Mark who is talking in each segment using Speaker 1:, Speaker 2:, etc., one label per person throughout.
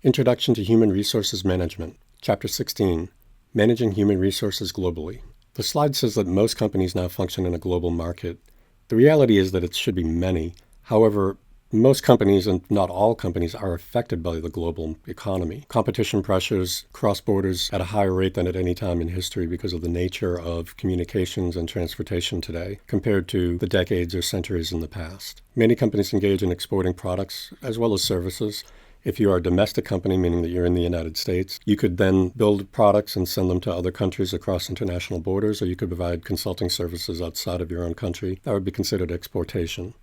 Speaker 1: Introduction to Human Resources Management, Chapter 16, Managing Human Resources Globally. The slide says that most companies now function in a global market. The reality is that it should be many. However, most companies, and not all companies, are affected by the global economy. Competition pressures cross borders at a higher rate than at any time in history because of the nature of communications and transportation today, compared to the decades or centuries in the past. Many companies engage in exporting products as well as services. If you are a domestic company, meaning that you're in the United States, you could then build products and send them to other countries across international borders, or you could provide consulting services outside of your own country. That would be considered exportation.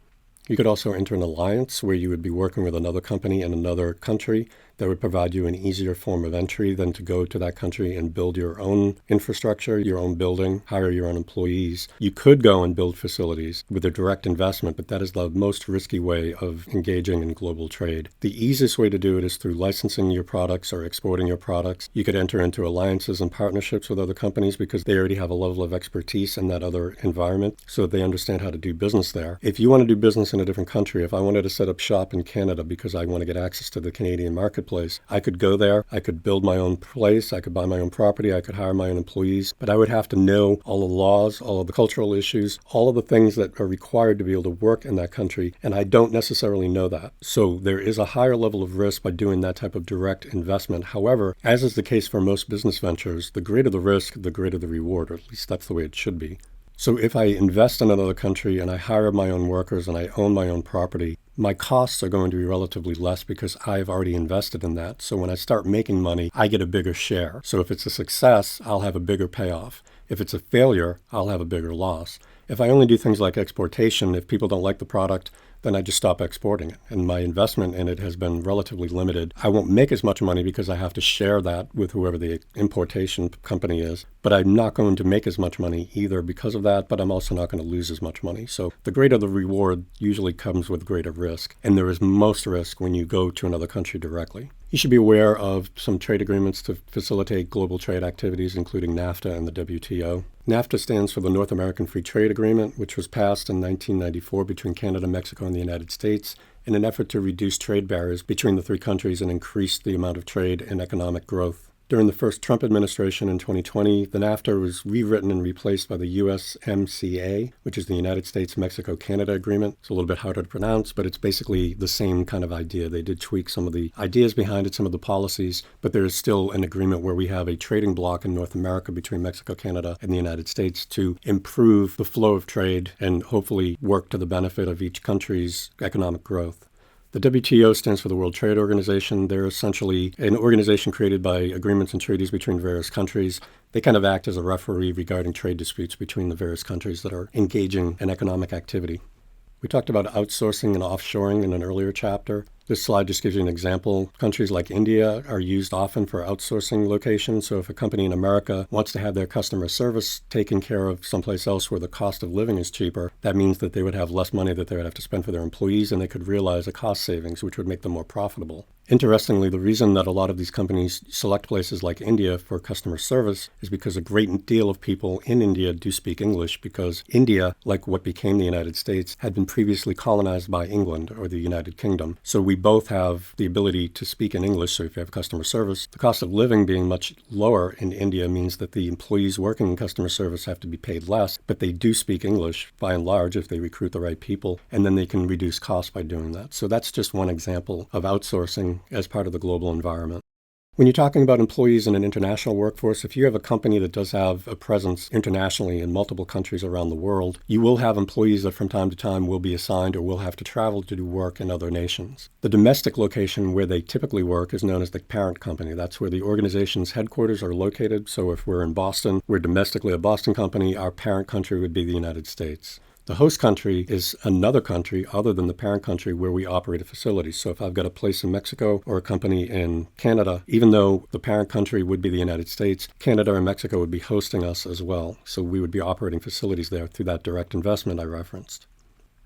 Speaker 1: You could also enter an alliance where you would be working with another company in another country that would provide you an easier form of entry than to go to that country and build your own infrastructure, your own building, hire your own employees. You could go and build facilities with a direct investment, but that is the most risky way of engaging in global trade. The easiest way to do it is through licensing your products or exporting your products. You could enter into alliances and partnerships with other companies because they already have a level of expertise in that other environment, so that they understand how to do business there. If you want to do business in a different country, if I wanted to set up shop in Canada because I want to get access to the Canadian marketplace, I could go there, I could build my own place, I could buy my own property, I could hire my own employees, but I would have to know all the laws, all of the cultural issues, all of the things that are required to be able to work in that country, and I don't necessarily know that. So there is a higher level of risk by doing that type of direct investment. However, as is the case for most business ventures, the greater the risk, the greater the reward, or at least that's the way it should be. So if I invest in another country and I hire my own workers and I own my own property, my costs are going to be relatively less because I've already invested in that. So when I start making money, I get a bigger share. So if it's a success, I'll have a bigger payoff. If it's a failure, I'll have a bigger loss. If I only do things like exportation, if people don't like the product, then I just stop exporting it. And my investment in it has been relatively limited. I won't make as much money because I have to share that with whoever the importation company is. But I'm not going to make as much money either because of that, but I'm also not going to lose as much money. So the greater the reward usually comes with greater risk. And there is most risk when you go to another country directly. You should be aware of some trade agreements to facilitate global trade activities, including NAFTA and the WTO. NAFTA stands for the North American Free Trade Agreement, which was passed in 1994 between Canada, Mexico, and the United States in an effort to reduce trade barriers between the three countries and increase the amount of trade and economic growth. During the first Trump administration in 2020, the NAFTA was rewritten and replaced by the USMCA, which is the United States-Mexico-Canada Agreement. It's a little bit harder to pronounce, but it's basically the same kind of idea. They did tweak some of the ideas behind it, some of the policies, but there is still an agreement where we have a trading bloc in North America between Mexico, Canada, and the United States to improve the flow of trade and hopefully work to the benefit of each country's economic growth. The WTO stands for the World Trade Organization. They're essentially an organization created by agreements and treaties between various countries. They kind of act as a referee regarding trade disputes between the various countries that are engaging in economic activity. We talked about outsourcing and offshoring in an earlier chapter. This slide just gives you an example. Countries like India are used often for outsourcing locations. So if a company in America wants to have their customer service taken care of someplace else where the cost of living is cheaper, that means that they would have less money that they would have to spend for their employees, and they could realize a cost savings, which would make them more profitable. Interestingly, the reason that a lot of these companies select places like India for customer service is because a great deal of people in India do speak English, because India, like what became the United States, had been previously colonized by England or the United Kingdom. So we both have the ability to speak in English. So if you have customer service, the cost of living being much lower in India means that the employees working in customer service have to be paid less, but they do speak English by and large if they recruit the right people, and then they can reduce costs by doing that. So that's just one example of outsourcing as part of the global environment. When you're talking about employees in an international workforce, if you have a company that does have a presence internationally in multiple countries around the world, you will have employees that from time to time will be assigned or will have to travel to do work in other nations. The domestic location where they typically work is known as the parent company. That's where the organization's headquarters are located. So if we're in Boston, we're domestically a Boston company. Our parent country would be the United States. The host country is another country other than the parent country where we operate a facility. So if I've got a place in Mexico or a company in Canada, even though the parent country would be the United States, Canada and Mexico would be hosting us as well. So we would be operating facilities there through that direct investment I referenced.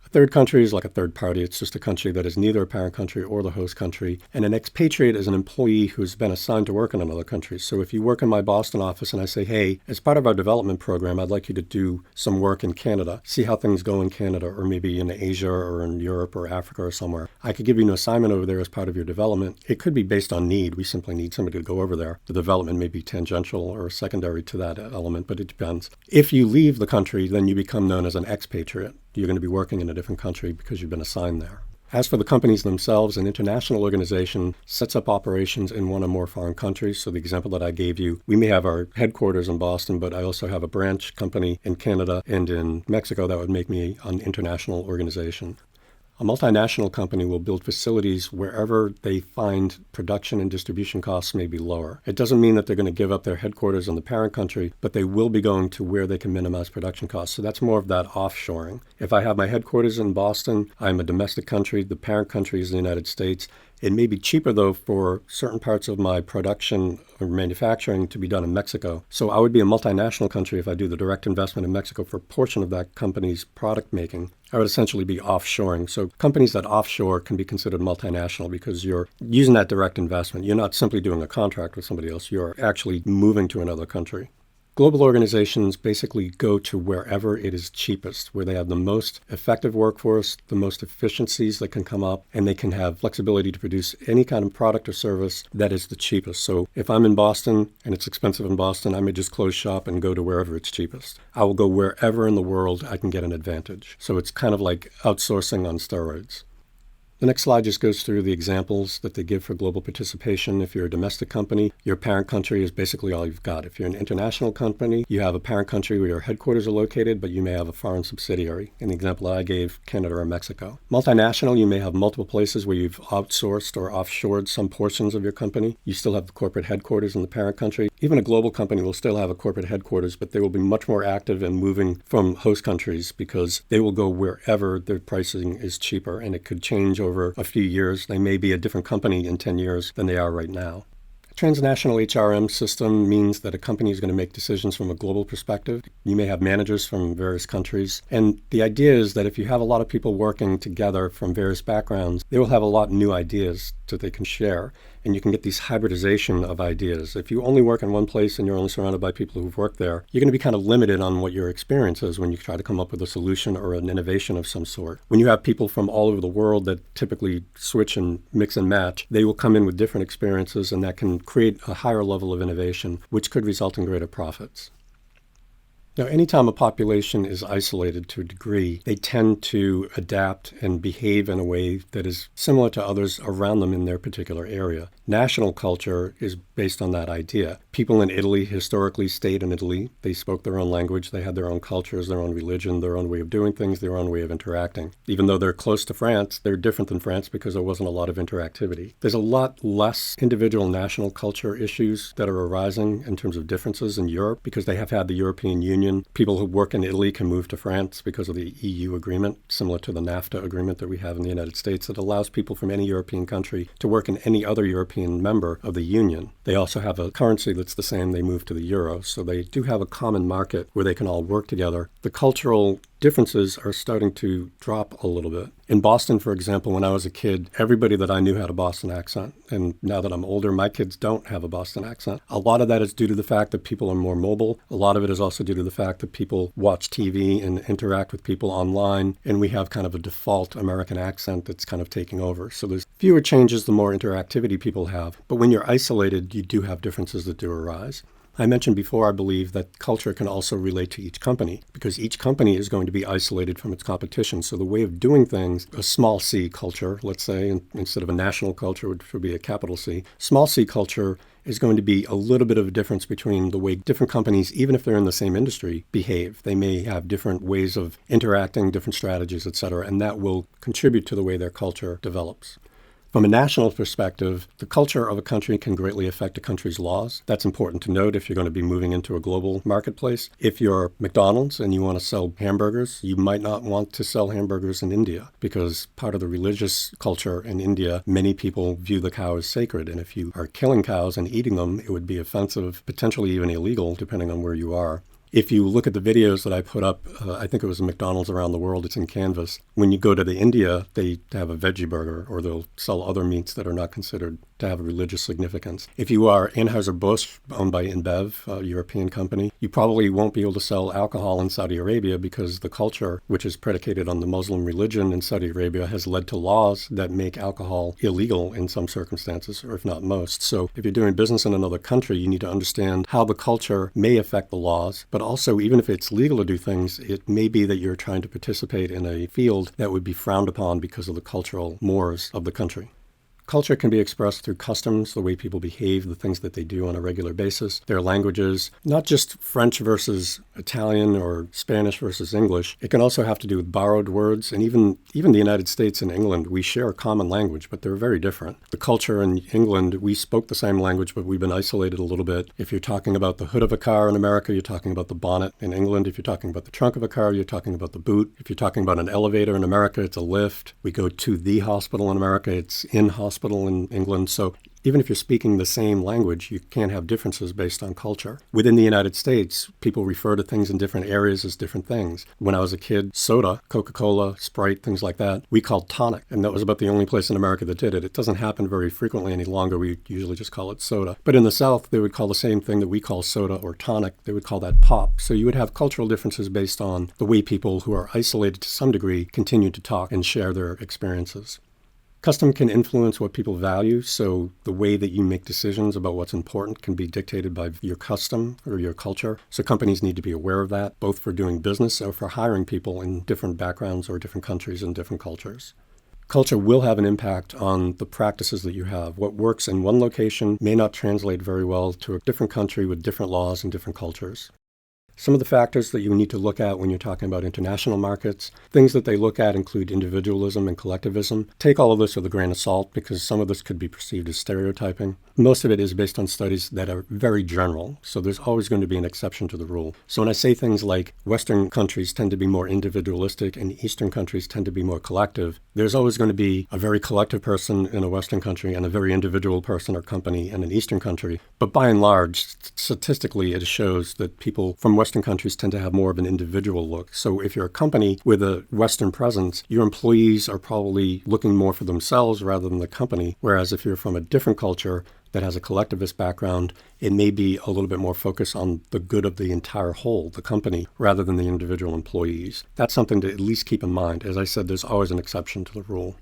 Speaker 1: A third country is like a third party. It's just a country that is neither a parent country or the host country. And an expatriate is an employee who's been assigned to work in another country. So if you work in my Boston office and I say, hey, as part of our development program, I'd like you to do some work in Canada, see how things go in Canada, or maybe in Asia or in Europe or Africa or somewhere. I could give you an assignment over there as part of your development. It could be based on need. We simply need somebody to go over there. The development may be tangential or secondary to that element, but it depends. If you leave the country, then you become known as an expatriate. You're going to be working in a different country because you've been assigned there. As for the companies themselves, an international organization sets up operations in one or more foreign countries. So the example that I gave you, we may have our headquarters in Boston, but I also have a branch company in Canada and in Mexico. That would make me an international organization. A multinational company will build facilities wherever they find production and distribution costs may be lower. It doesn't mean that they're going to give up their headquarters in the parent country, but they will be going to where they can minimize production costs. So that's more of that offshoring. If I have my headquarters in Boston, I'm a domestic country, the parent country is the United States. It may be cheaper, though, for certain parts of my production or manufacturing to be done in Mexico. So I would be a multinational country if I do the direct investment in Mexico for a portion of that company's product making. I would essentially be offshoring. So companies that offshore can be considered multinational because you're using that direct investment. You're not simply doing a contract with somebody else. You're actually moving to another country. Global organizations basically go to wherever it is cheapest, where they have the most effective workforce, the most efficiencies that can come up, and they can have flexibility to produce any kind of product or service that is the cheapest. So if I'm in Boston and it's expensive in Boston, I may just close shop and go to wherever it's cheapest. I will go wherever in the world I can get an advantage. So it's kind of like outsourcing on steroids. The next slide just goes through the examples that they give for global participation. If you're a domestic company, your parent country is basically all you've got. If you're an international company, you have a parent country where your headquarters are located, but you may have a foreign subsidiary. In the example I gave, Canada or Mexico. Multinational, you may have multiple places where you've outsourced or offshored some portions of your company. You still have the corporate headquarters in the parent country. Even a global company will still have a corporate headquarters, but they will be much more active in moving from host countries because they will go wherever their pricing is cheaper, and it could change over a few years. They may be a different company in 10 years than they are right now. Transnational HRM system means that a company is going to make decisions from a global perspective. You may have managers from various countries. And the idea is that if you have a lot of people working together from various backgrounds, they will have a lot of new ideas that they can share. And you can get these hybridization of ideas. If you only work in one place and you're only surrounded by people who've worked there, you're going to be kind of limited on what your experience is when you try to come up with a solution or an innovation of some sort. When you have people from all over the world that typically switch and mix and match, they will come in with different experiences, and that can create a higher level of innovation, which could result in greater profits. Now, anytime a population is isolated to a degree, they tend to adapt and behave in a way that is similar to others around them in their particular area. National culture is based on that idea. People in Italy historically stayed in Italy. They spoke their own language. They had their own cultures, their own religion, their own way of doing things, their own way of interacting. Even though they're close to France, they're different than France because there wasn't a lot of interactivity. There's a lot less individual national culture issues that are arising in terms of differences in Europe because they have had the European Union. People who work in Italy can move to France because of the EU agreement, similar to the NAFTA agreement that we have in the United States, that allows people from any European country to work in any other European member of the Union. They also have a currency that's the same. They move to the euro. So they do have a common market where they can all work together. The cultural differences are starting to drop a little bit. In Boston, for example, when I was a kid, everybody that I knew had a Boston accent. And now that I'm older, my kids don't have a Boston accent. A lot of that is due to the fact that people are more mobile. A lot of it is also due to the fact that people watch TV and interact with people online. And we have kind of a default American accent that's kind of taking over. So there's fewer changes the more interactivity people have. But when you're isolated, you do have differences that do arise. I mentioned before, I believe, that culture can also relate to each company because each company is going to be isolated from its competition. So the way of doing things, a small c culture, let's say, instead of a national culture, which would be a capital C, small c culture is going to be a little bit of a difference between the way different companies, even if they're in the same industry, behave. They may have different ways of interacting, different strategies, et cetera, and that will contribute to the way their culture develops. From a national perspective, the culture of a country can greatly affect a country's laws. That's important to note if you're going to be moving into a global marketplace. If you're McDonald's and you want to sell hamburgers, you might not want to sell hamburgers in India because part of the religious culture in India, many people view the cow as sacred. And if you are killing cows and eating them, it would be offensive, potentially even illegal, depending on where you are. If you look at the videos that I put up, I think it was McDonald's around the world, it's in Canvas. When you go to the India, they have a veggie burger, or they'll sell other meats that are not considered to have a religious significance. If you are Anheuser-Busch, owned by InBev, a European company, you probably won't be able to sell alcohol in Saudi Arabia because the culture, which is predicated on the Muslim religion in Saudi Arabia, has led to laws that make alcohol illegal in some circumstances, or if not most. So if you're doing business in another country, you need to understand how the culture may affect the laws, but also, even if it's legal to do things, it may be that you're trying to participate in a field that would be frowned upon because of the cultural mores of the country. Culture can be expressed through customs, the way people behave, the things that they do on a regular basis, their languages, not just French versus Italian or Spanish versus English. It can also have to do with borrowed words, and even the United States and England, we share a common language, but they're very different. The culture in England, we spoke the same language, but we've been isolated a little bit. If you're talking about the hood of a car in America, you're talking about the bonnet. In England, if you're talking about the trunk of a car, you're talking about the boot. If you're talking about an elevator in America, it's a lift. We go to the hospital in America, it's in hospital in England. So even if you're speaking the same language, you can have differences based on culture. Within the United States, people refer to things in different areas as different things. When I was a kid, soda, Coca-Cola, Sprite, things like that, we called tonic. And that was about the only place in America that did it. It doesn't happen very frequently any longer. We usually just call it soda. But in the South, they would call the same thing that we call soda or tonic. They would call that pop. So you would have cultural differences based on the way people who are isolated to some degree continue to talk and share their experiences. Custom can influence what people value, so the way that you make decisions about what's important can be dictated by your custom or your culture. So companies need to be aware of that, both for doing business or for hiring people in different backgrounds or different countries and different cultures. Culture will have an impact on the practices that you have. What works in one location may not translate very well to a different country with different laws and different cultures. Some of the factors that you need to look at when you're talking about international markets, things that they look at include individualism and collectivism. Take all of this with a grain of salt because some of this could be perceived as stereotyping. Most of it is based on studies that are very general, so there's always going to be an exception to the rule. So when I say things like Western countries tend to be more individualistic and Eastern countries tend to be more collective, there's always going to be a very collective person in a Western country and a very individual person or company in an Eastern country. But by and large, statistically, it shows that people from Western countries tend to have more of an individual look. So if you're a company with a Western presence, your employees are probably looking more for themselves rather than the company. Whereas if you're from a different culture that has a collectivist background, it may be a little bit more focused on the good of the entire whole, the company, rather than the individual employees. That's something to at least keep in mind. As I said, there's always an exception to the rule.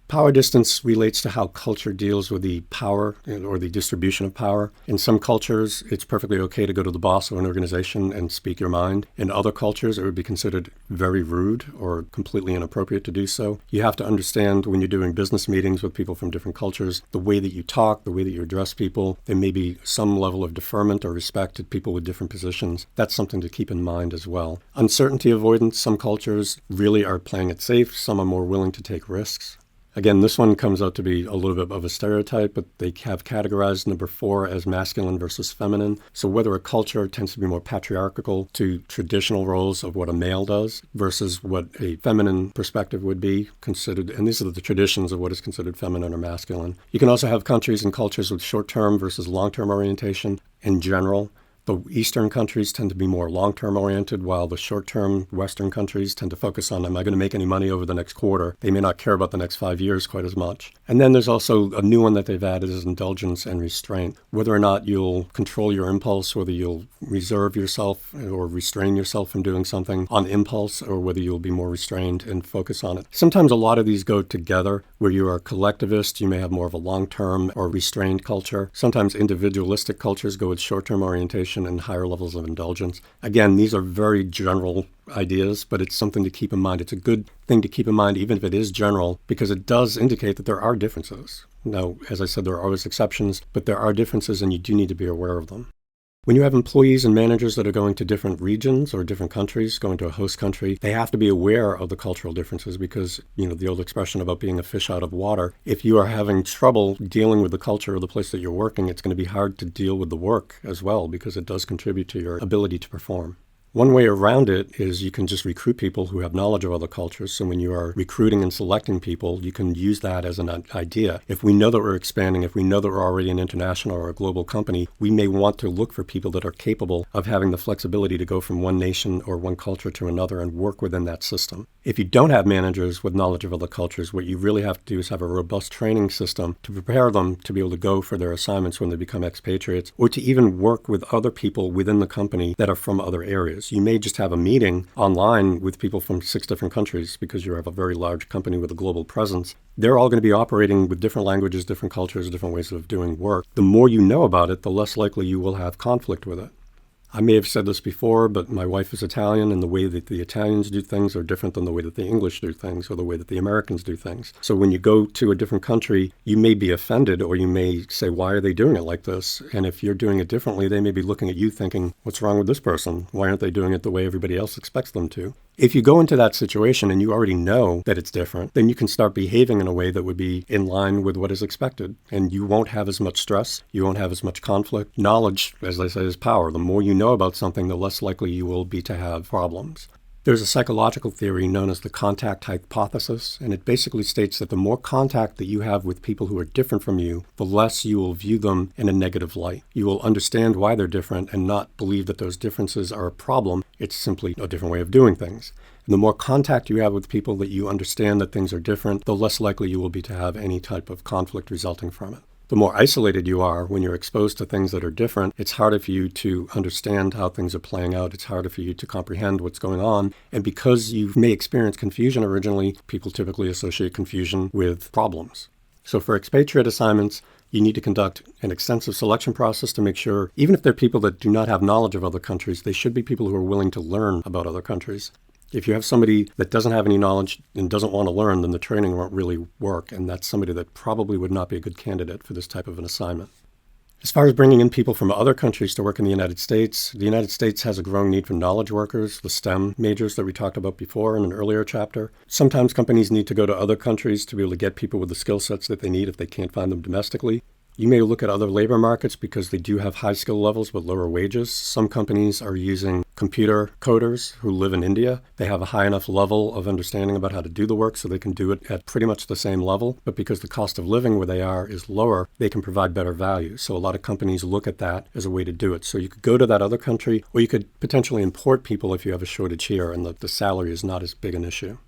Speaker 1: Power distance relates to how culture deals with the power or the distribution of power. In some cultures, it's perfectly okay to go to the boss of an organization and speak your mind. In other cultures, it would be considered very rude or completely inappropriate to do so. You have to understand when you're doing business meetings with people from different cultures, the way that you talk, the way that you address people, there may be some level of deferment or respect to people with different positions. That's something to keep in mind as well. Uncertainty avoidance, some cultures really are playing it safe. Some are more willing to take risks. Again, this one comes out to be a little bit of a stereotype, but they have categorized number 4 as masculine versus feminine. So whether a culture tends to be more patriarchal to traditional roles of what a male does versus what a feminine perspective would be considered, and these are the traditions of what is considered feminine or masculine. You can also have countries and cultures with short-term versus long-term orientation in general. The Eastern countries tend to be more long-term oriented, while the short-term Western countries tend to focus on, am I going to make any money over the next quarter? They may not care about the next 5 years quite as much. And then there's also a new one that they've added is indulgence and restraint. Whether or not you'll control your impulse, whether you'll reserve yourself or restrain yourself from doing something on impulse, or whether you'll be more restrained and focus on it. Sometimes a lot of these go together. Where you are collectivist, you may have more of a long-term or restrained culture. Sometimes individualistic cultures go with short-term orientation and higher levels of indulgence. Again, these are very general ideas, but it's something to keep in mind. It's a good thing to keep in mind, even if it is general, because it does indicate that there are differences. Now, as I said, there are always exceptions, but there are differences and you do need to be aware of them. When you have employees and managers that are going to different regions or different countries, going to a host country, they have to be aware of the cultural differences because, the old expression about being a fish out of water, if you are having trouble dealing with the culture of the place that you're working, it's going to be hard to deal with the work as well because it does contribute to your ability to perform. One way around it is you can just recruit people who have knowledge of other cultures. So when you are recruiting and selecting people, you can use that as an idea. If we know that we're expanding, if we know that we're already an international or a global company, we may want to look for people that are capable of having the flexibility to go from one nation or one culture to another and work within that system. If you don't have managers with knowledge of other cultures, what you really have to do is have a robust training system to prepare them to be able to go for their assignments when they become expatriates, or to even work with other people within the company that are from other areas. You may just have a meeting online with people from 6 different countries because you have a very large company with a global presence. They're all going to be operating with different languages, different cultures, different ways of doing work. The more you know about it, the less likely you will have conflict with it. I may have said this before, but my wife is Italian, and the way that the Italians do things are different than the way that the English do things or the way that the Americans do things. So when you go to a different country, you may be offended, or you may say, why are they doing it like this? And if you're doing it differently, they may be looking at you thinking, what's wrong with this person? Why aren't they doing it the way everybody else expects them to? If you go into that situation and you already know that it's different, then you can start behaving in a way that would be in line with what is expected. And you won't have as much stress. You won't have as much conflict. Knowledge, as I say, is power. The more you know about something, the less likely you will be to have problems. There's a psychological theory known as the contact hypothesis, and it basically states that the more contact that you have with people who are different from you, the less you will view them in a negative light. You will understand why they're different and not believe that those differences are a problem. It's simply a different way of doing things. And the more contact you have with people that you understand that things are different, the less likely you will be to have any type of conflict resulting from it. The more isolated you are when you're exposed to things that are different, it's harder for you to understand how things are playing out. It's harder for you to comprehend what's going on. And because you may experience confusion originally, people typically associate confusion with problems. So for expatriate assignments, you need to conduct an extensive selection process to make sure, even if they're people that do not have knowledge of other countries, they should be people who are willing to learn about other countries. If you have somebody that doesn't have any knowledge and doesn't want to learn, then the training won't really work, and that's somebody that probably would not be a good candidate for this type of an assignment. As far as bringing in people from other countries to work in the United States has a growing need for knowledge workers, the STEM majors that we talked about before in an earlier chapter. Sometimes companies need to go to other countries to be able to get people with the skill sets that they need if they can't find them domestically. You may look at other labor markets because they do have high skill levels but lower wages. Some companies are using computer coders who live in India. They have a high enough level of understanding about how to do the work so they can do it at pretty much the same level. But because the cost of living where they are is lower, they can provide better value. So a lot of companies look at that as a way to do it. So you could go to that other country, or you could potentially import people if you have a shortage here and the salary is not as big an issue.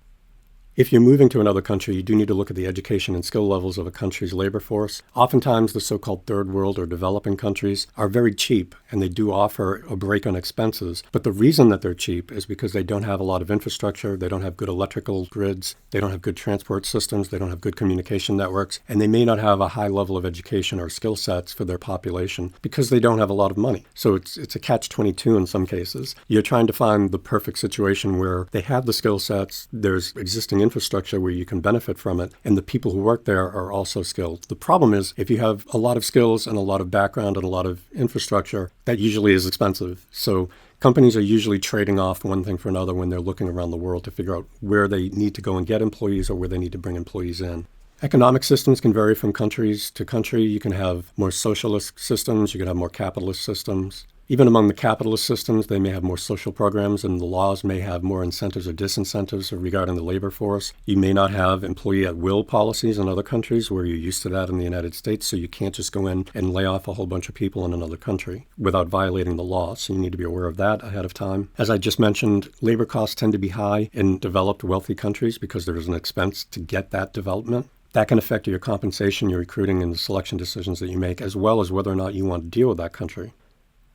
Speaker 1: If you're moving to another country, you do need to look at the education and skill levels of a country's labor force. Oftentimes, the so-called third world or developing countries are very cheap, and they do offer a break on expenses. But the reason that they're cheap is because they don't have a lot of infrastructure, they don't have good electrical grids, they don't have good transport systems, they don't have good communication networks, and they may not have a high level of education or skill sets for their population because they don't have a lot of money. So it's a catch-22 in some cases. You're trying to find the perfect situation where they have the skill sets, there's existing infrastructure where you can benefit from it, and the people who work there are also skilled. The problem is if you have a lot of skills and a lot of background and a lot of infrastructure, that usually is expensive. So companies are usually trading off one thing for another when they're looking around the world to figure out where they need to go and get employees or where they need to bring employees in. Economic systems can vary from countries to country. You can have more socialist systems, you can have more capitalist systems. Even among the capitalist systems, they may have more social programs, and the laws may have more incentives or disincentives regarding the labor force. You may not have employee at will policies in other countries where you're used to that in the United States, so you can't just go in and lay off a whole bunch of people in another country without violating the law. So you need to be aware of that ahead of time. As I just mentioned, labor costs tend to be high in developed, wealthy countries because there is an expense to get that development. That can affect your compensation, your recruiting, and the selection decisions that you make, as well as whether or not you want to deal with that country.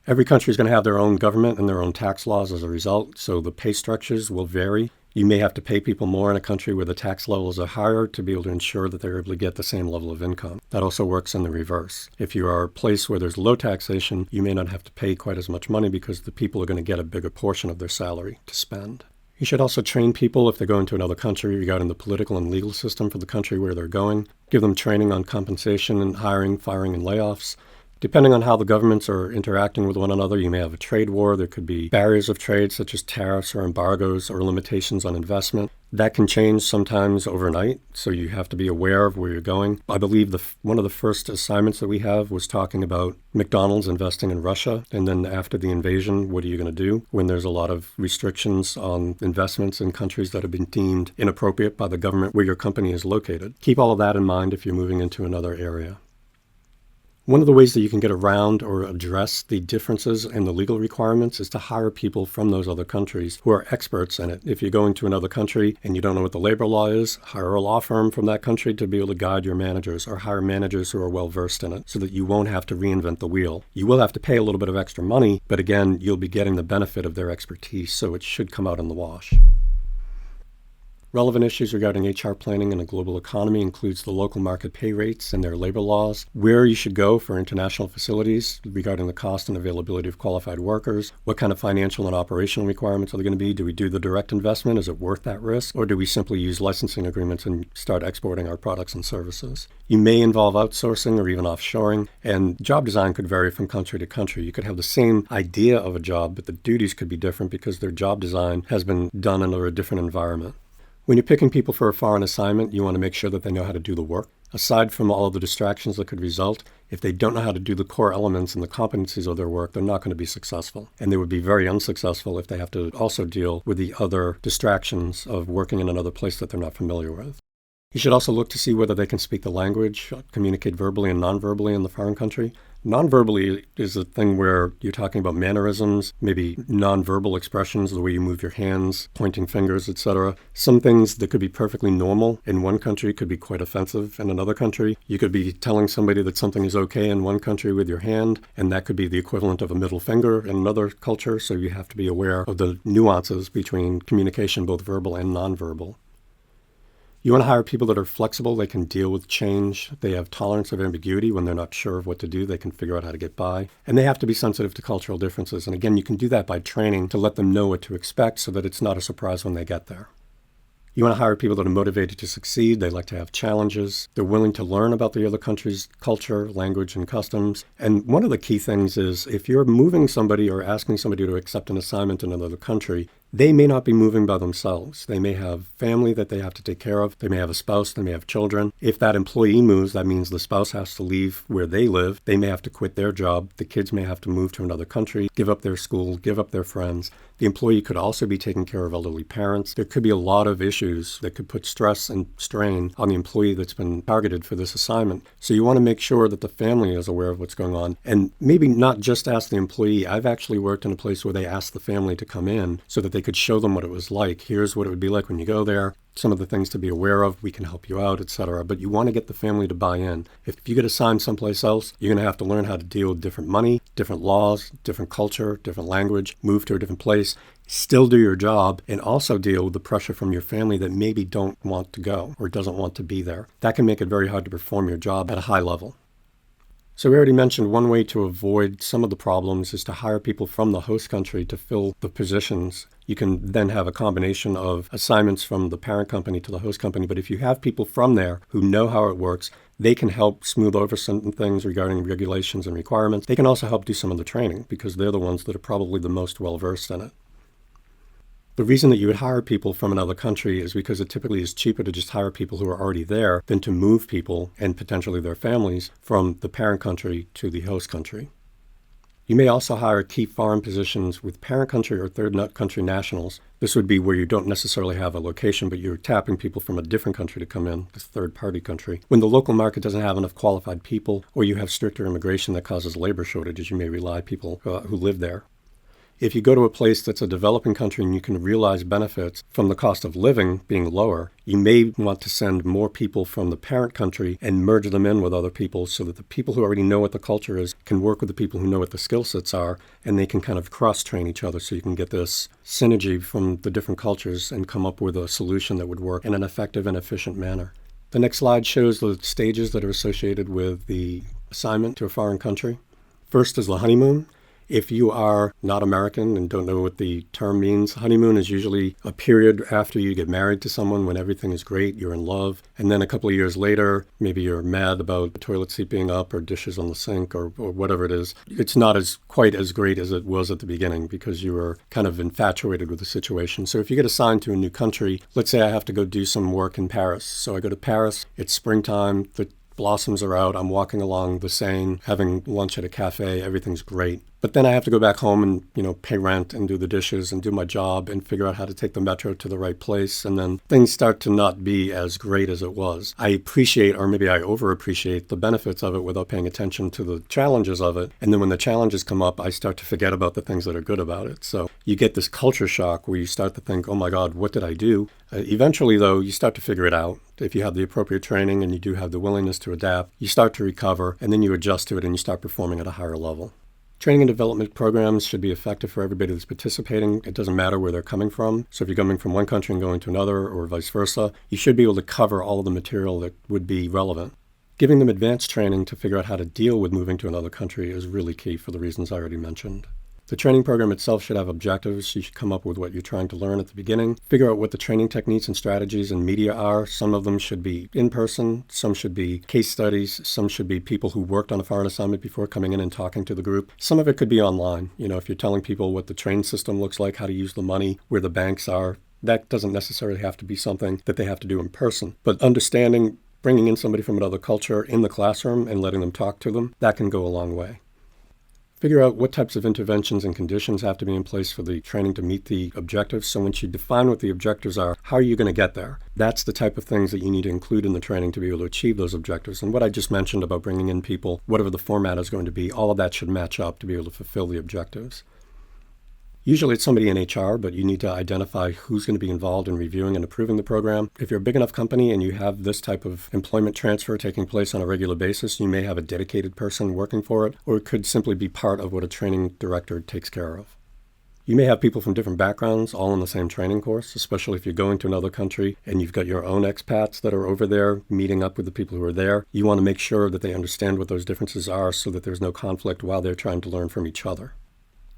Speaker 1: Every country is going to have their own government and their own tax laws as a result, so the pay structures will vary. You may have to pay people more in a country where the tax levels are higher to be able to ensure that they're able to get the same level of income. That also works in the reverse. If you are a place where there's low taxation, you may not have to pay quite as much money because the people are going to get a bigger portion of their salary to spend. You should also train people if they're going to another country regarding the political and legal system for the country where they're going. Give them training on compensation and hiring, firing, and layoffs. Depending on how the governments are interacting with one another, you may have a trade war. There could be barriers of trade such as tariffs or embargoes or limitations on investment. That can change sometimes overnight, so you have to be aware of where you're going. I believe one of the first assignments that we have was talking about McDonald's investing in Russia, and then after the invasion, what are you going to do when there's a lot of restrictions on investments in countries that have been deemed inappropriate by the government where your company is located? Keep all of that in mind if you're moving into another area. One of the ways that you can get around or address the differences in the legal requirements is to hire people from those other countries who are experts in it. If you're going to another country and you don't know what the labor law is, hire a law firm from that country to be able to guide your managers, or hire managers who are well versed in it so that you won't have to reinvent the wheel. You will have to pay a little bit of extra money, but again, you'll be getting the benefit of their expertise, so it should come out in the wash. Relevant issues regarding HR planning in a global economy includes the local market pay rates and their labor laws, where you should go for international facilities regarding the cost and availability of qualified workers, what kind of financial and operational requirements are there going to be? Do we do the direct investment? Is it worth that risk? Or do we simply use licensing agreements and start exporting our products and services? You may involve outsourcing or even offshoring, and job design could vary from country to country. You could have the same idea of a job, but the duties could be different because their job design has been done under a different environment. When you're picking people for a foreign assignment, you want to make sure that they know how to do the work. Aside from all of the distractions that could result, if they don't know how to do the core elements and the competencies of their work, they're not going to be successful. And they would be very unsuccessful if they have to also deal with the other distractions of working in another place that they're not familiar with. You should also look to see whether they can speak the language, communicate verbally and non-verbally in the foreign country. Non-verbally is a thing where you're talking about mannerisms, maybe non-verbal expressions, the way you move your hands, pointing fingers, etc. Some things that could be perfectly normal in one country could be quite offensive in another country. You could be telling somebody that something is okay in one country with your hand, and that could be the equivalent of a middle finger in another culture, so you have to be aware of the nuances between communication, both verbal and non-verbal. You want to hire people that are flexible. They can deal with change. They have tolerance of ambiguity. When they're not sure of what to do, they can figure out how to get by. And they have to be sensitive to cultural differences. And again, you can do that by training to let them know what to expect so that it's not a surprise when they get there. You want to hire people that are motivated to succeed. They like to have challenges. They're willing to learn about the other country's culture, language, and customs. And one of the key things is if you're moving somebody or asking somebody to accept an assignment in another country, they may not be moving by themselves. They may have family that they have to take care of. They may have a spouse. They may have children. If that employee moves, that means the spouse has to leave where they live. They may have to quit their job. The kids may have to move to another country, give up their school, give up their friends. The employee could also be taking care of elderly parents. There could be a lot of issues that could put stress and strain on the employee that's been targeted for this assignment. So you want to make sure that the family is aware of what's going on, and maybe not just ask the employee. I've actually worked in a place where they asked the family to come in so that they could show them what it was like. Here's what it would be like when you go there. Some of the things to be aware of. We can help you out, etc. But you want to get the family to buy in. If you get assigned someplace else, you're going to have to learn how to deal with different money, different laws, different culture, different language, move to a different place, still do your job, and also deal with the pressure from your family that maybe don't want to go or doesn't want to be there. That can make it very hard to perform your job at a high level. So we already mentioned one way to avoid some of the problems is to hire people from the host country to fill the positions. You can then have a combination of assignments from the parent company to the host company. But if you have people from there who know how it works, they can help smooth over certain things regarding regulations and requirements. They can also help do some of the training because they're the ones that are probably the most well-versed in it. The reason that you would hire people from another country is because it typically is cheaper to just hire people who are already there than to move people and potentially their families from the parent country to the host country. You may also hire key foreign positions with parent country or third country nationals. This would be where you don't necessarily have a location, but you're tapping people from a different country to come in, this third-party country. When the local market doesn't have enough qualified people or you have stricter immigration that causes labor shortages, you may rely on people who live there. If you go to a place that's a developing country and you can realize benefits from the cost of living being lower, you may want to send more people from the parent country and merge them in with other people so that the people who already know what the culture is can work with the people who know what the skill sets are, and they can kind of cross-train each other so you can get this synergy from the different cultures and come up with a solution that would work in an effective and efficient manner. The next slide shows the stages that are associated with the assignment to a foreign country. First is the honeymoon. If you are not American and don't know what the term means, honeymoon is usually a period after you get married to someone when everything is great, you're in love, and then a couple of years later, maybe you're mad about the toilet seat being up or dishes on the sink or whatever it is. It's not quite as great as it was at the beginning because you were kind of infatuated with the situation. So if you get assigned to a new country, let's say I have to go do some work in Paris. So I go to Paris, it's springtime, the blossoms are out, I'm walking along the Seine, having lunch at a cafe, everything's great. But then I have to go back home and, pay rent and do the dishes and do my job and figure out how to take the metro to the right place. And then things start to not be as great as it was. I appreciate, or maybe I overappreciate, the benefits of it without paying attention to the challenges of it. And then when the challenges come up, I start to forget about the things that are good about it. So you get this culture shock where you start to think, oh my God, what did I do? Eventually, though, you start to figure it out. If you have the appropriate training and you do have the willingness to adapt, you start to recover and then you adjust to it and you start performing at a higher level. Training and development programs should be effective for everybody that's participating. It doesn't matter where they're coming from. So if you're coming from one country and going to another or vice versa, you should be able to cover all of the material that would be relevant. Giving them advanced training to figure out how to deal with moving to another country is really key for the reasons I already mentioned. The training program itself should have objectives. You should come up with what you're trying to learn at the beginning. Figure out what the training techniques and strategies and media are. Some of them should be in person. Some should be case studies. Some should be people who worked on a foreign assignment before coming in and talking to the group. Some of it could be online. If you're telling people what the train system looks like, how to use the money, where the banks are, that doesn't necessarily have to be something that they have to do in person. But understanding, bringing in somebody from another culture in the classroom and letting them talk to them, that can go a long way. Figure out what types of interventions and conditions have to be in place for the training to meet the objectives. So once you define what the objectives are, how are you going to get there? That's the type of things that you need to include in the training to be able to achieve those objectives. And what I just mentioned about bringing in people, whatever the format is going to be, all of that should match up to be able to fulfill the objectives. Usually it's somebody in HR, but you need to identify who's going to be involved in reviewing and approving the program. If you're a big enough company and you have this type of employment transfer taking place on a regular basis, you may have a dedicated person working for it, or it could simply be part of what a training director takes care of. You may have people from different backgrounds all in the same training course, especially if you're going to another country and you've got your own expats that are over there meeting up with the people who are there. You want to make sure that they understand what those differences are so that there's no conflict while they're trying to learn from each other.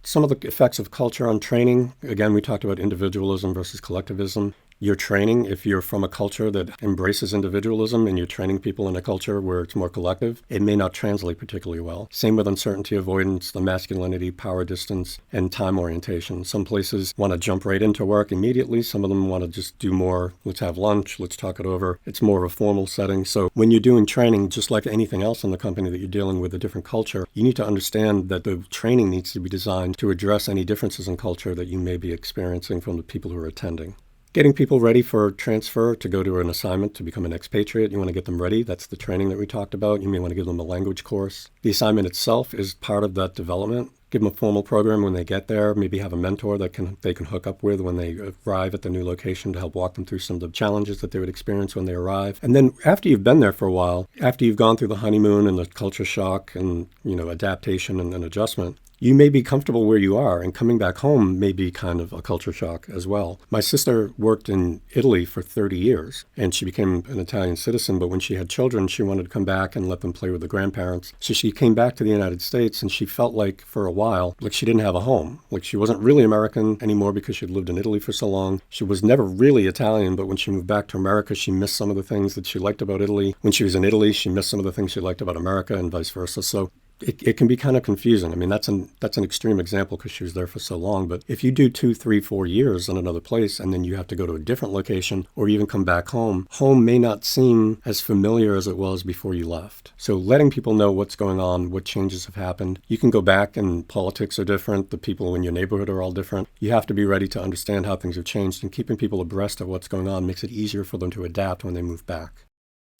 Speaker 1: Some of the effects of culture on training, again, we talked about individualism versus collectivism. Your training, if you're from a culture that embraces individualism and you're training people in a culture where it's more collective, it may not translate particularly well. Same with uncertainty avoidance, the masculinity, power distance, and time orientation. Some places want to jump right into work immediately. Some of them want to just do more, let's have lunch, let's talk it over. It's more of a formal setting. So when you're doing training, just like anything else in the company that you're dealing with a different culture, you need to understand that the training needs to be designed to address any differences in culture that you may be experiencing from the people who are attending. Getting people ready for transfer to go to an assignment to become an expatriate, you want to get them ready. That's the training that we talked about. You may want to give them a language course. The assignment itself is part of that development. Give them a formal program when they get there. Maybe have a mentor that they can hook up with when they arrive at the new location to help walk them through some of the challenges that they would experience when they arrive. And then after you've been there for a while, after you've gone through the honeymoon and the culture shock and adaptation and adjustment, you may be comfortable where you are, and coming back home may be kind of a culture shock as well. My sister worked in Italy for 30 years, and she became an Italian citizen, but when she had children, she wanted to come back and let them play with the grandparents. So she came back to the United States, and she felt like, for a while, like she didn't have a home. Like she wasn't really American anymore because she'd lived in Italy for so long. She was never really Italian, but when she moved back to America, she missed some of the things that she liked about Italy. When she was in Italy, she missed some of the things she liked about America, and vice versa. So it can be kind of confusing. I mean, that's an extreme example because she was there for so long. But if you do 2, 3, 4 years in another place and then you have to go to a different location or even come back home, home may not seem as familiar as it was before you left. So letting people know what's going on, what changes have happened. You can go back and politics are different. The people in your neighborhood are all different. You have to be ready to understand how things have changed, and keeping people abreast of what's going on makes it easier for them to adapt when they move back.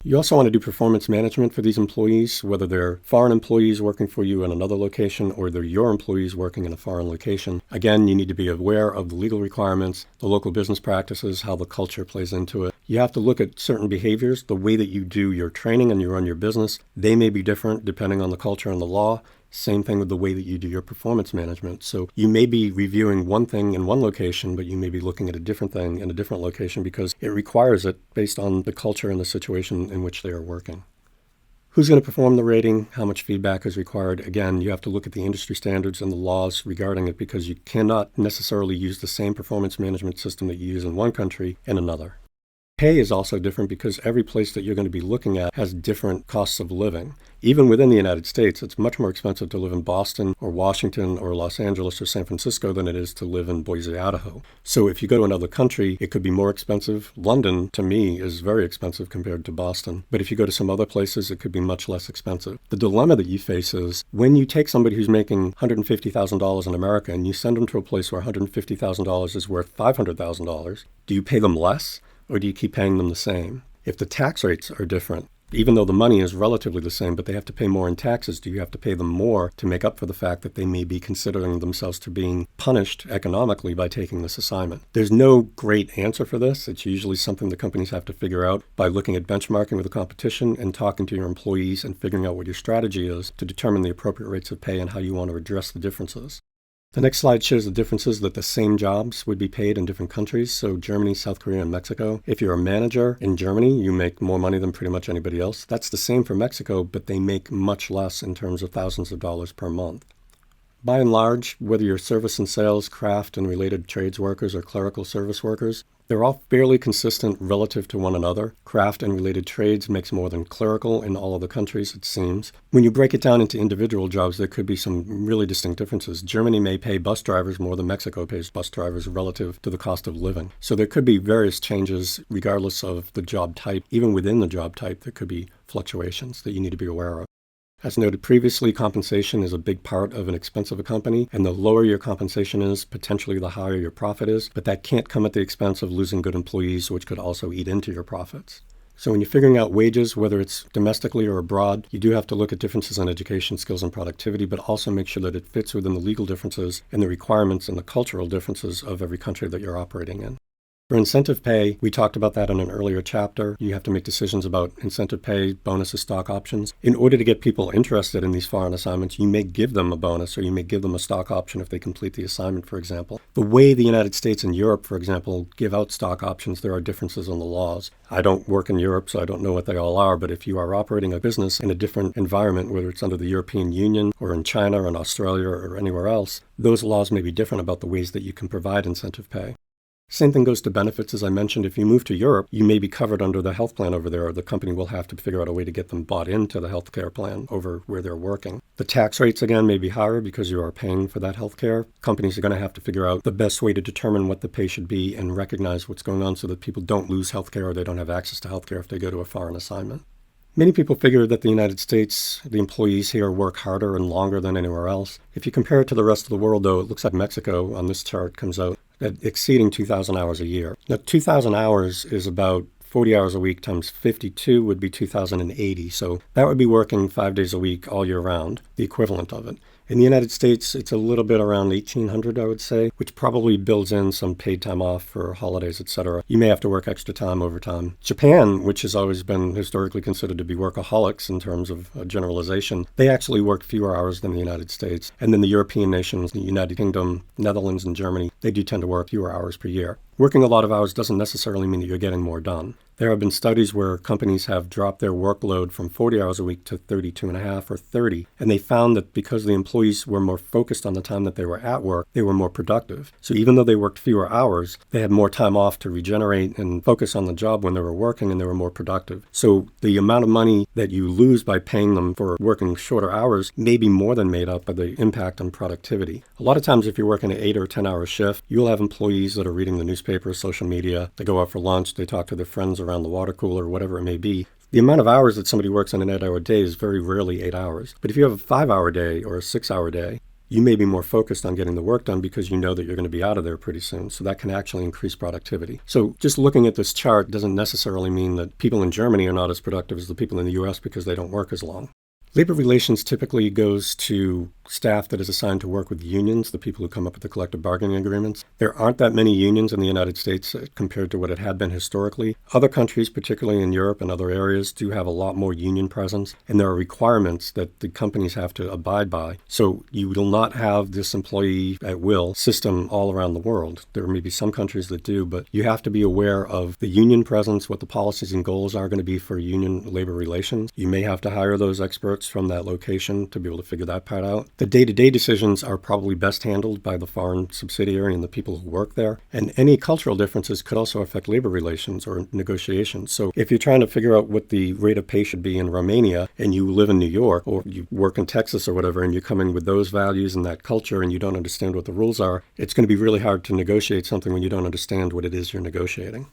Speaker 1: You also want to do performance management for these employees, whether they're foreign employees working for you in another location or they're your employees working in a foreign location. Again, you need to be aware of the legal requirements, the local business practices, how the culture plays into it. You have to look at certain behaviors, the way that you do your training and you run your business. They may be different depending on the culture and the law. Same thing with the way that you do your performance management. So you may be reviewing one thing in one location, but you may be looking at a different thing in a different location because it requires it based on the culture and the situation in which they are working. Who's going to perform the rating? How much feedback is required? Again, you have to look at the industry standards and the laws regarding it because you cannot necessarily use the same performance management system that you use in one country in another. Pay is also different because every place that you're going to be looking at has different costs of living. Even within the United States, it's much more expensive to live in Boston or Washington or Los Angeles or San Francisco than it is to live in Boise, Idaho. So if you go to another country, it could be more expensive. London, to me, is very expensive compared to Boston. But if you go to some other places, it could be much less expensive. The dilemma that you face is when you take somebody who's making $150,000 in America and you send them to a place where $150,000 is worth $500,000, do you pay them less or do you keep paying them the same? If the tax rates are different, even though the money is relatively the same, but they have to pay more in taxes, do you have to pay them more to make up for the fact that they may be considering themselves to being punished economically by taking this assignment? There's no great answer for this. It's usually something the companies have to figure out by looking at benchmarking with the competition and talking to your employees and figuring out what your strategy is to determine the appropriate rates of pay and how you want to address the differences. The next slide shows the differences that the same jobs would be paid in different countries. So Germany, South Korea, and Mexico. If you're a manager in Germany, you make more money than pretty much anybody else. That's the same for Mexico, but they make much less in terms of thousands of dollars per month. By and large, whether you're service and sales, craft and related trades workers, or clerical service workers, they're all fairly consistent relative to one another. Craft and related trades makes more than clerical in all of the countries, it seems. When you break it down into individual jobs, there could be some really distinct differences. Germany may pay bus drivers more than Mexico pays bus drivers relative to the cost of living. So there could be various changes regardless of the job type. Even within the job type, there could be fluctuations that you need to be aware of. As noted previously, compensation is a big part of an expense of a company, and the lower your compensation is, potentially the higher your profit is, but that can't come at the expense of losing good employees, which could also eat into your profits. So when you're figuring out wages, whether it's domestically or abroad, you do have to look at differences in education, skills, and productivity, but also make sure that it fits within the legal differences and the requirements and the cultural differences of every country that you're operating in. For incentive pay, we talked about that in an earlier chapter. You have to make decisions about incentive pay, bonuses, stock options. In order to get people interested in these foreign assignments, you may give them a bonus or you may give them a stock option if they complete the assignment, for example. The way the United States and Europe, for example, give out stock options, there are differences in the laws. I don't work in Europe, so I don't know what they all are, but if you are operating a business in a different environment, whether it's under the European Union or in China or in Australia or anywhere else, those laws may be different about the ways that you can provide incentive pay. Same thing goes to benefits. As I mentioned, if you move to Europe, you may be covered under the health plan over there, or the company will have to figure out a way to get them bought into the health care plan over where they're working. The tax rates, again, may be higher because you are paying for that health care. Companies are going to have to figure out the best way to determine what the pay should be and recognize what's going on so that people don't lose health care or they don't have access to health care if they go to a foreign assignment. Many people figure that the United States, the employees here work harder and longer than anywhere else. If you compare it to the rest of the world, though, it looks like Mexico on this chart comes out at exceeding 2,000 hours a year. Now, 2,000 hours is about 40 hours a week times 52 would be 2,080. So that would be working 5 days a week all year round, the equivalent of it. In the United States, it's a little bit around 1,800, I would say, which probably builds in some paid time off for holidays, etc. You may have to work extra time overtime. Japan, which has always been historically considered to be workaholics in terms of generalization, they actually work fewer hours than the United States. And then the European nations, the United Kingdom, Netherlands, and Germany, they do tend to work fewer hours per year. Working a lot of hours doesn't necessarily mean that you're getting more done. There have been studies where companies have dropped their workload from 40 hours a week to 32 and a half or 30, and they found that because the employees were more focused on the time that they were at work, they were more productive. So even though they worked fewer hours, they had more time off to regenerate and focus on the job when they were working, and they were more productive. So the amount of money that you lose by paying them for working shorter hours may be more than made up by the impact on productivity. A lot of times if you're working an 8 or 10-hour shift, you'll have employees that are reading the newspaper, social media, they go out for lunch, they talk to their friends around the water cooler, whatever it may be. The amount of hours that somebody works on an 8-hour day is very rarely 8 hours. But if you have a 5-hour day or a 6-hour day, you may be more focused on getting the work done because you know that you're going to be out of there pretty soon. So that can actually increase productivity. So just looking at this chart doesn't necessarily mean that people in Germany are not as productive as the people in the US because they don't work as long. Labor relations typically goes to staff that is assigned to work with unions, the people who come up with the collective bargaining agreements. There aren't that many unions in the United States compared to what it had been historically. Other countries, particularly in Europe and other areas, do have a lot more union presence, and there are requirements that the companies have to abide by. So you will not have this employee at will system all around the world. There may be some countries that do, but you have to be aware of the union presence, what the policies and goals are going to be for union labor relations. You may have to hire those experts from that location to be able to figure that part out. The day-to-day decisions are probably best handled by the foreign subsidiary and the people who work there. And any cultural differences could also affect labor relations or negotiations. So if you're trying to figure out what the rate of pay should be in Romania and you live in New York or you work in Texas or whatever, and you're coming with those values and that culture and you don't understand what the rules are, it's going to be really hard to negotiate something when you don't understand what it is you're negotiating.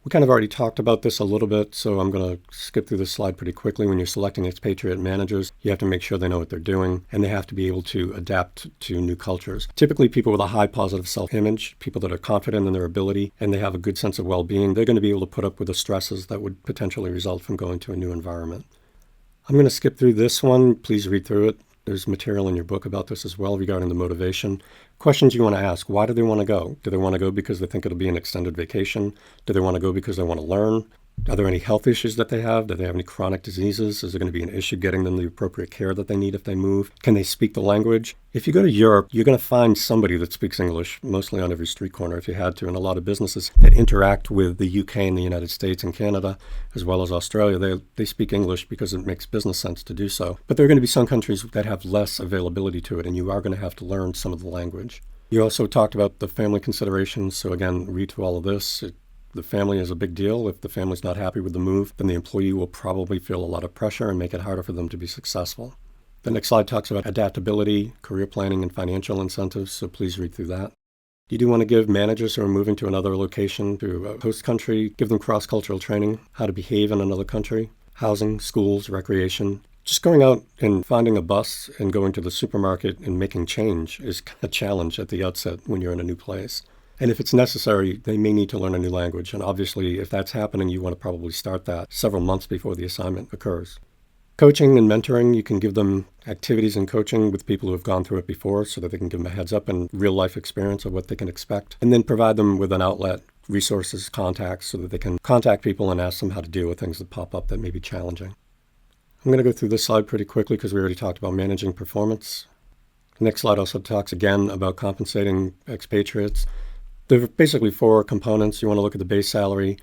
Speaker 1: We kind of already talked about this a little bit, so I'm going to skip through this slide pretty quickly. When you're selecting expatriate managers, you have to make sure they know what they're doing, and they have to be able to adapt to new cultures. Typically, people with a high positive self-image, people that are confident in their ability, and they have a good sense of well-being, they're going to be able to put up with the stresses that would potentially result from going to a new environment. I'm going to skip through this one. Please read through it. There's material in your book about this as well regarding the motivation. Questions you want to ask. Why do they want to go? Do they want to go because they think it'll be an extended vacation? Do they want to go because they want to learn? Are there any health issues that they have? Do they have any chronic diseases? Is there going to be an issue getting them the appropriate care that they need if they move? Can they speak the language? If you go to Europe, you're going to find somebody that speaks English, mostly on every street corner if you had to, and a lot of businesses that interact with the UK and the United States and Canada, as well as Australia, they speak English because it makes business sense to do so. But there are going to be some countries that have less availability to it, and you are going to have to learn some of the language. You also talked about the family considerations, so again, read through all of this. The family is a big deal. If the family's not happy with the move, then the employee will probably feel a lot of pressure and make it harder for them to be successful. The next slide talks about adaptability, career planning, and financial incentives, so please read through that. You do want to give managers who are moving to another location, to a host country, give them cross-cultural training, how to behave in another country, housing, schools, recreation. Just going out and finding a bus and going to the supermarket and making change is a challenge at the outset when you're in a new place. And if it's necessary, they may need to learn a new language. And obviously, if that's happening, you want to probably start that several months before the assignment occurs. Coaching and mentoring, you can give them activities and coaching with people who have gone through it before so that they can give them a heads up and real life experience of what they can expect. And then provide them with an outlet, resources, contacts, so that they can contact people and ask them how to deal with things that pop up that may be challenging. I'm going to go through this slide pretty quickly because we already talked about managing performance. The next slide also talks again about compensating expatriates. There are basically four components. You want to look at the base salary,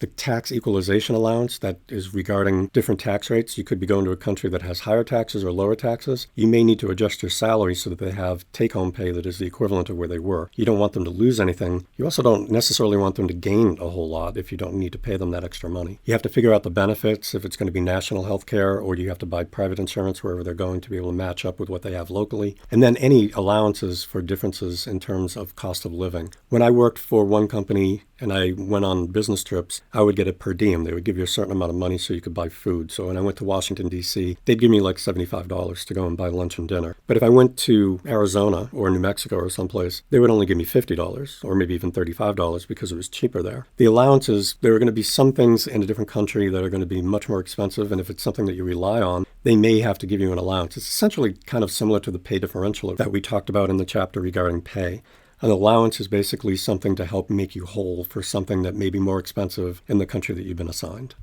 Speaker 1: the tax equalization allowance, that is regarding different tax rates. You could be going to a country that has higher taxes or lower taxes. You may need to adjust your salary so that they have take-home pay that is the equivalent of where they were. You don't want them to lose anything. You also don't necessarily want them to gain a whole lot if you don't need to pay them that extra money. You have to figure out the benefits, if it's going to be national health care or do you have to buy private insurance wherever they're going to be able to match up with what they have locally. And then any allowances for differences in terms of cost of living. When I worked for one company and I went on business trips, I would get a per diem. They would give you a certain amount of money so you could buy food. So when I went to Washington, D.C., they'd give me like $75 to go and buy lunch and dinner. But if I went to Arizona or New Mexico or someplace, they would only give me $50 or maybe even $35 because it was cheaper there. The allowances, there are going to be some things in a different country that are going to be much more expensive. And if it's something that you rely on, they may have to give you an allowance. It's essentially kind of similar to the pay differential that we talked about in the chapter regarding pay. An allowance is basically something to help make you whole for something that may be more expensive in the country that you've been assigned.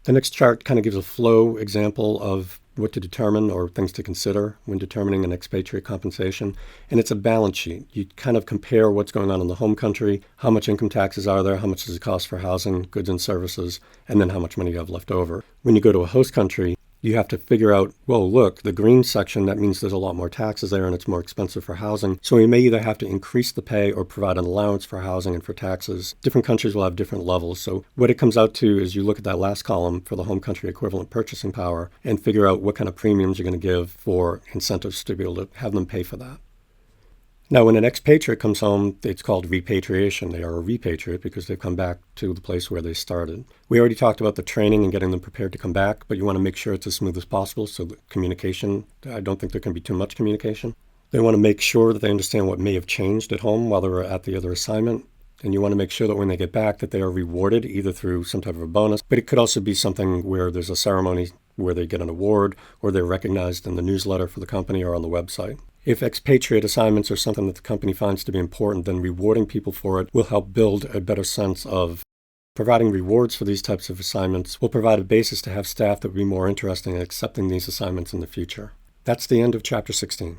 Speaker 1: The next chart kind of gives a flow example of what to determine or things to consider when determining an expatriate compensation. And it's a balance sheet. You kind of compare what's going on in the home country, how much income taxes are there, how much does it cost for housing, goods and services, and then how much money you have left over. When you go to a host country, you have to figure out, well, look, the green section, that means there's a lot more taxes there and it's more expensive for housing. So we may either have to increase the pay or provide an allowance for housing and for taxes. Different countries will have different levels. So what it comes out to is you look at that last column for the home country equivalent purchasing power and figure out what kind of premiums you're going to give for incentives to be able to have them pay for that. Now, when an expatriate comes home, it's called repatriation. They are a repatriate because they've come back to the place where they started. We already talked about the training and getting them prepared to come back, but you want to make sure it's as smooth as possible. So the communication, I don't think there can be too much communication. They want to make sure that they understand what may have changed at home while they were at the other assignment. And you want to make sure that when they get back that they are rewarded either through some type of a bonus, but it could also be something where there's a ceremony where they get an award or they're recognized in the newsletter for the company or on the website. If expatriate assignments are something that the company finds to be important, then rewarding people for it will help build a better sense of providing rewards for these types of assignments will provide a basis to have staff that will be more interested in accepting these assignments in the future. That's the end of Chapter 16.